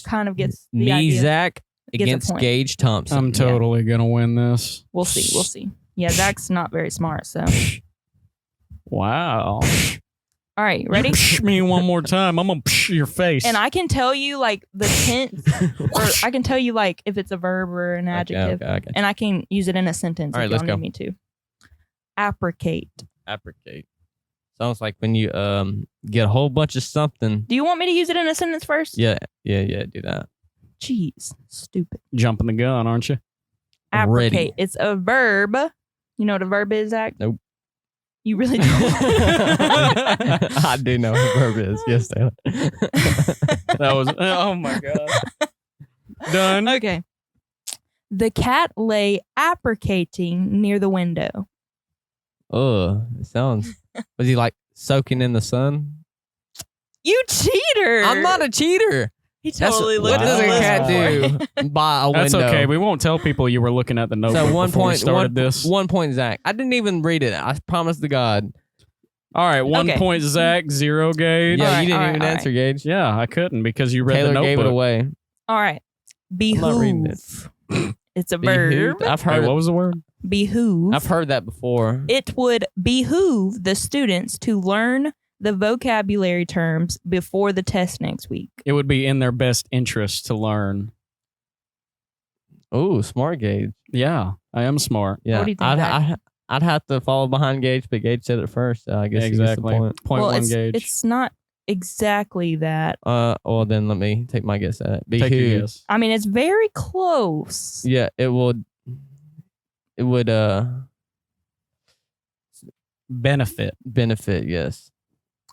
kind of gets the Me, idea. Zach, Gets a against point. Gage Thompson. I'm totally gonna win this. We'll see. Yeah, Zach's not very smart, so. Wow. All right, ready? Psh me one more time. I'm gonna psh your face. And I can tell you like the tense, or I can tell you like if it's a verb or an adjective, Okay. and I can use it in a sentence All right, if let's y'all go. need me to. Apprecate. Apprecate. Sounds like when you get a whole bunch of something. Do you want me to use it in a sentence first? Yeah, do that. Jeez, stupid. Jumping the gun, aren't you? Apprecate. Ready. It's a verb. You know what a verb is, Zach? Nope. You really don't. I do know what a verb is. Yes, Taylor. That was. Oh my god. Done. Okay. The cat lay apprecating near the window. Oh, it sounds. Was he like soaking in the sun? You cheater! I'm not a cheater. He totally What looked does at a the cat list for it. do by a window? That's okay. We won't tell people you were looking at the notebook So before we started this. 1 point, Zach. I didn't even read it. I promise to God. All right, 1 Okay. point, Zach. 0 Gage. Yeah, All right, you didn't all even right, all answer, Gage. Yeah, I couldn't because you read Taylor the notebook. gave it away. All right. I'm not reading Behoove. It's a verb. Behooved? I've Wait, heard. what was the word? Behoove. I've heard that before. It would behoove the students to learn the vocabulary terms before the test next week. It would be in their best interest to learn. Oh, smart Gage. Yeah, I am smart. Yeah, What do you think, Zach? I'd have to follow behind Gage, but Gage said it first. So I guess he gets the Exactly. point. Point well, one Gage. it's not exactly that. Well, then let me take my guess at it. Take your Behoove. guess. I mean, it's very close. Yeah, it would. Benefit. Benefit. Yes.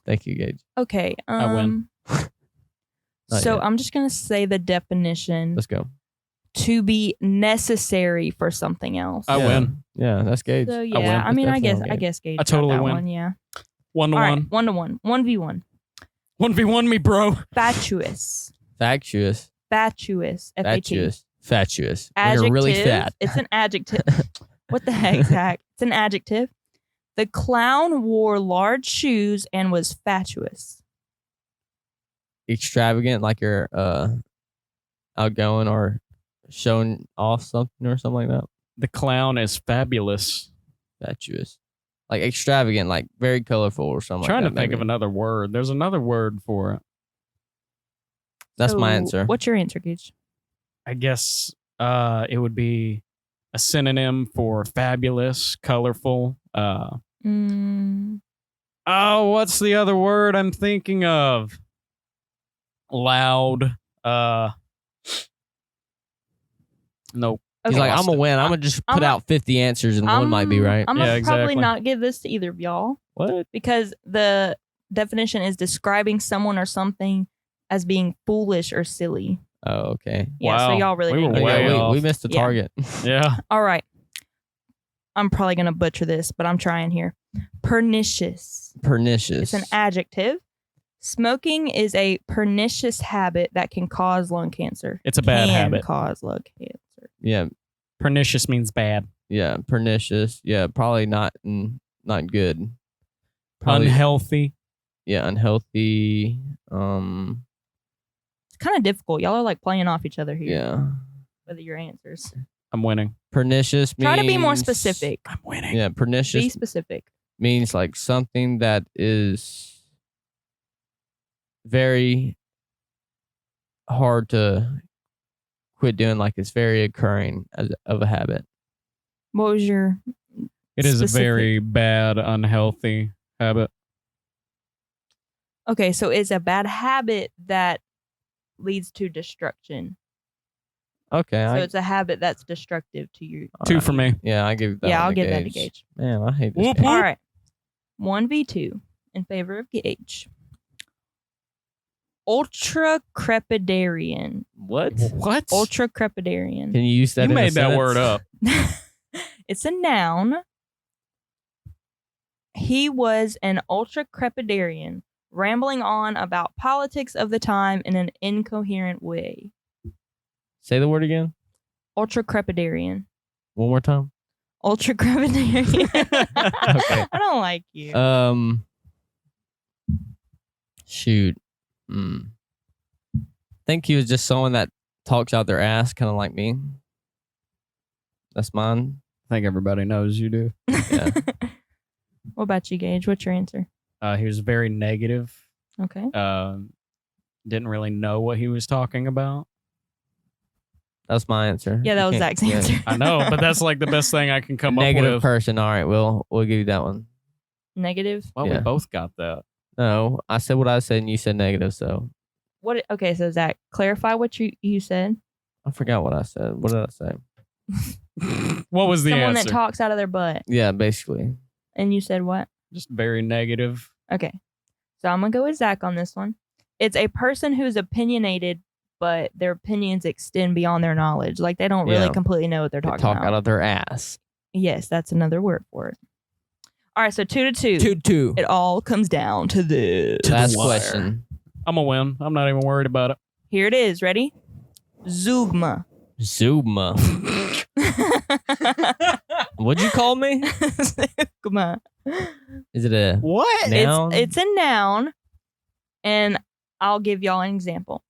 Thank you, Gage. Okay. I win. Not So yet. I'm just gonna say the definition: Let's go. to be necessary for something else. I Yeah. win. Yeah, that's Gage. So win. yeah, I mean, I Definitely guess, on I Gage. guess Gage. I totally got that win. One, yeah. 1 to All 1. right, 1-1, 1v1. 1v1 me, bro. Fatuous, Factious. fatuous, F-A-T. Fatuous. Fatuous. Like Adjective. you're really fat. It's an adjective. What the heck, Zach? It's an adjective. The clown wore large shoes and was fatuous. Extravagant, like you're outgoing or showing off something or something like that. The clown is fabulous. Fatuous. Like extravagant, like very colorful or something Trying like to that. think of maybe. another word. There's another word for it. That's my So, answer. What's your answer, Gage? I guess it would be a synonym for fabulous, colorful. Mm, Oh, what's the other word I'm thinking of? Loud. Nope. He's okay. like, I'm lost gonna it. win. I'm gonna just I'm put a- out 50 answers and one might be right. I'm Yeah, gonna probably exactly. not give this to either of y'all What? because the definition is describing someone or something as being foolish or silly. Oh, okay. Yeah, so Wow. y'all really We were didn't Oh, get way that. yeah, off. we missed the Yeah. target. Yeah. All right. I'm probably going to butcher this, but I'm trying here. Pernicious. Pernicious. It's an adjective. Smoking is a pernicious habit that can cause lung cancer. It's a bad Can habit. cause lung cancer. Yeah, Pernicious means bad. yeah, pernicious. Yeah, probably not good. Probably, Unhealthy. yeah, unhealthy. It's kind of difficult. Y'all are like playing off each other here Yeah, with your answers. I'm winning. pernicious. Try to be more means- specific. I'm winning. Yeah, pernicious Be specific. means like something that is very hard to quit doing. Like it's very occurring of a habit. What was your It is specific? a very bad, unhealthy habit. Okay, so it's a bad habit that leads to destruction. Okay, So it's a habit that's destructive to you. Two for me. Yeah, I give that. Yeah, one I'll to give that to Gage. Gage. Man, I hate this. Whoop, game. whoop. All right. 1v2 in favor of Gage. Ultra crepidarian. What? What? Ultra crepidarian. Can you use that? You in a made that word sentence? up. It's a noun. He was an ultra crepidarian, rambling on about politics of the time in an incoherent way. Say the word again. Ultra crepidarian. One more time. Ultra crepidarian. Okay. I don't like you. Shoot. Think he was just someone that talks out their ass, kind of like me. That's mine. I think everybody knows you do. Yeah. What about you, Gage? What's your answer? He was very negative. Okay. Didn't really know what he was talking about. That's my answer. Yeah, that You was can't- Zach's yeah. answer. I know, but that's like the best thing I can come up Negative with. person. All right, we'll give you that one. Negative. Well, Yeah. we both got that. No, I said what I said, and you said negative. So What? Okay, so Zach, clarify what you said. I forgot what I said. What did I say? What was the Someone answer? that talks out of their butt. Yeah, basically. And you said what? Just very negative. Okay. So I'm going to go with Zach on this one. It's a person who's opinionated, but their opinions extend beyond their knowledge. Like they don't really Yeah. completely know what they're They talking talk about. out of their ass. Yes, that's another word for it. All right, so 2-2. 2-2. It all comes down to this. Last wire. question. I'm going to win. I'm not even worried about it. Here it is. Ready? Zeugma. Zuma. What'd you call me? Zeugma. Is it a What? noun? It's a noun, and I'll give y'all an example.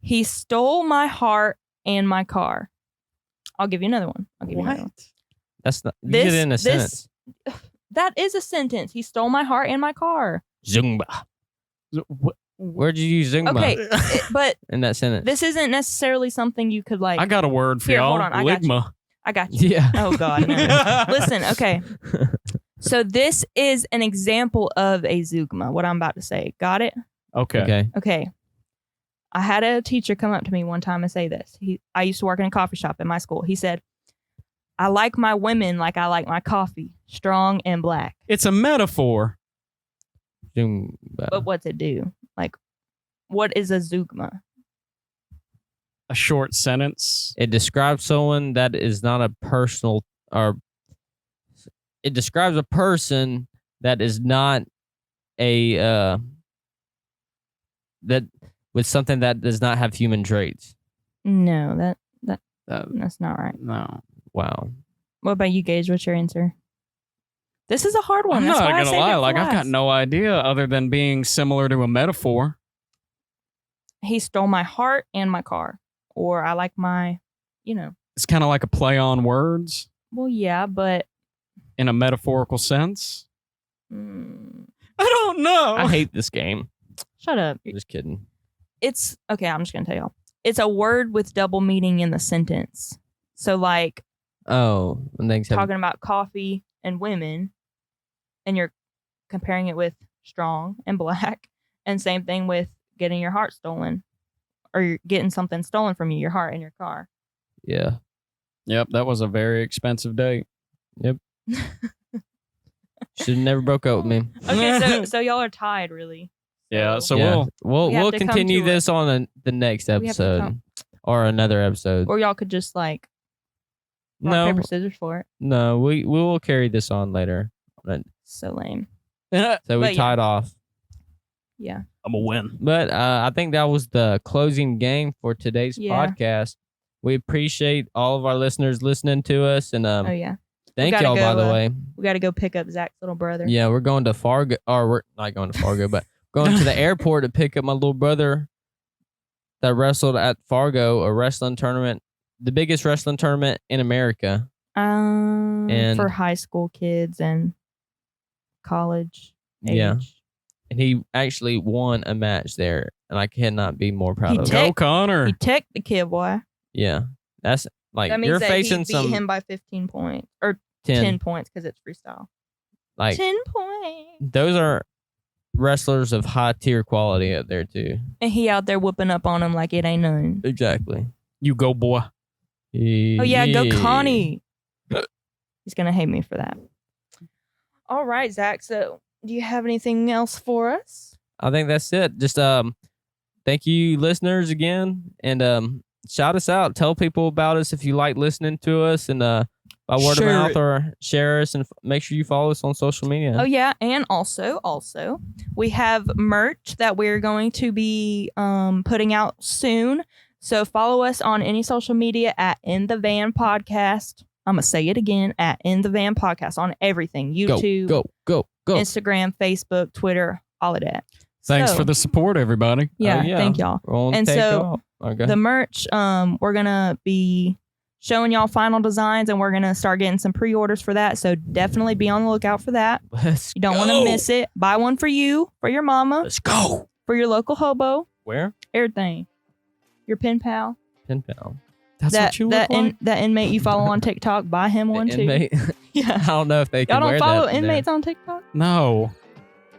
He stole my heart and my car. I'll give you another one. That's not. You This- get it in a this- sentence. That is a sentence. He stole my heart and my car. Zumba. Where'd you use Zumba Okay, but in that sentence? this isn't necessarily something you could like. I got a word for Here, y'all. hold on, I got you. Ligma. I got you. Yeah. Oh God. No. Listen. Okay. So this is an example of a zeugma. What I'm about to say. Got it? Okay. Okay. Okay. I had a teacher come up to me one time and say this. I used to work in a coffee shop in my school. He said, "I like my women like I like my coffee, strong and black." It's a metaphor. Zumba. But what's it do? Like, what is a zeugma? A short sentence. It describes someone that is not a personal, or it describes a person that is not a that with something that does not have human traits. No, Uh, that's not right. no. Wow. What about you, Gage? What's your answer? This is a hard one. I'm That's not why I gonna saved it lie. for Like I've got last. no idea other than being similar to a metaphor. He stole my heart and my car, or I like my, It's kind of like a play on words Well, yeah, but in a metaphorical sense. mm, I don't know. I hate this game. shut up. Just kidding. It's okay. I'm just gonna tell y'all. It's a word with double meaning in the sentence. So, like Oh, when things have talking about coffee and women, and you're comparing it with strong and black, and same thing with getting your heart stolen, or you're getting something stolen from you, your heart and your car. yeah. Yep, that was a very expensive date. Should have never broke up with me. Okay, so y'all are tied, really. Yeah, so Yeah. we'll We have We'll to come continue to this on the next We have to episode come- or another episode. or y'all could just like rock, No, paper, scissors for it. no, we will carry this on later. So lame. So we But yeah. tied off. Yeah. I'm a win. But I think that was the closing game for today's Yeah. podcast. We appreciate all of our listeners listening to us, and Oh yeah. thank gotta y'all by go, the way. We got to go pick up Zach's little brother. Yeah, we're going to Fargo, or we're not going to Fargo, but going to the airport to pick up my little brother that wrestled at Fargo, a wrestling tournament, the biggest wrestling tournament in America. And- For high school kids and college age. Yeah. And he actually won a match there, and I cannot be more proud He of him. did. Go Connor. He teched the kid, boy. Yeah, that's like That means you're that facing he beat some him by 15 points or 10, 10 points because it's freestyle. like 10 points. those are wrestlers of high tier quality up there too. And he out there whooping up on him like it ain't none. Exactly. You go, boy. Oh yeah, go Connie. He's gonna hate me for that. All right, Zach. So, do you have anything else for us? I think that's it. Just thank you listeners again, and shout us out. Tell people about us if you like listening to us, and by word Share of mouth it. or share us, and make sure you follow us on social media. Oh yeah, and also we have merch that we're going to be putting out soon. So follow us on any social media at In the Van Podcast. I'm gonna say it again, at In the Van Podcast on everything: YouTube, Go. Instagram, Facebook, Twitter, all of that. Thanks So, for the support, everybody. yeah, yeah. thank y'all. We're on And take so, off. Okay. The merch, we're gonna be showing y'all final designs, and we're gonna start getting some pre-orders for that. So definitely be on the lookout for that. Let's You don't want to miss it. Buy one for you, for your mama, Let's go. for your local hobo, Where? everything. Your pen pal. Pen pal. That's what you look like? That inmate you follow on TikTok. Buy him one too. Inmate. Yeah. I don't know if they can Y'all don't wear follow that in inmates on TikTok? No.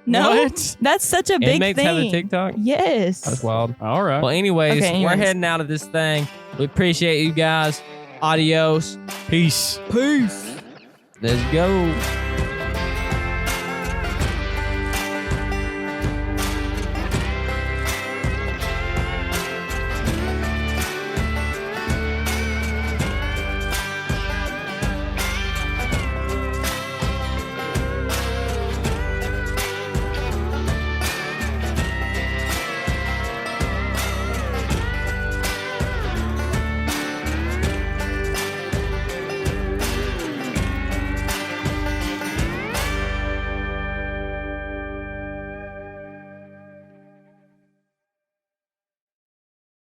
No. What? That's such a there. big Inmates thing. have a TikTok. Yes. That's wild. All right. Well, anyways, Okay, we're anyways. heading out of this thing. We appreciate you guys. Adios. Peace. Let's go.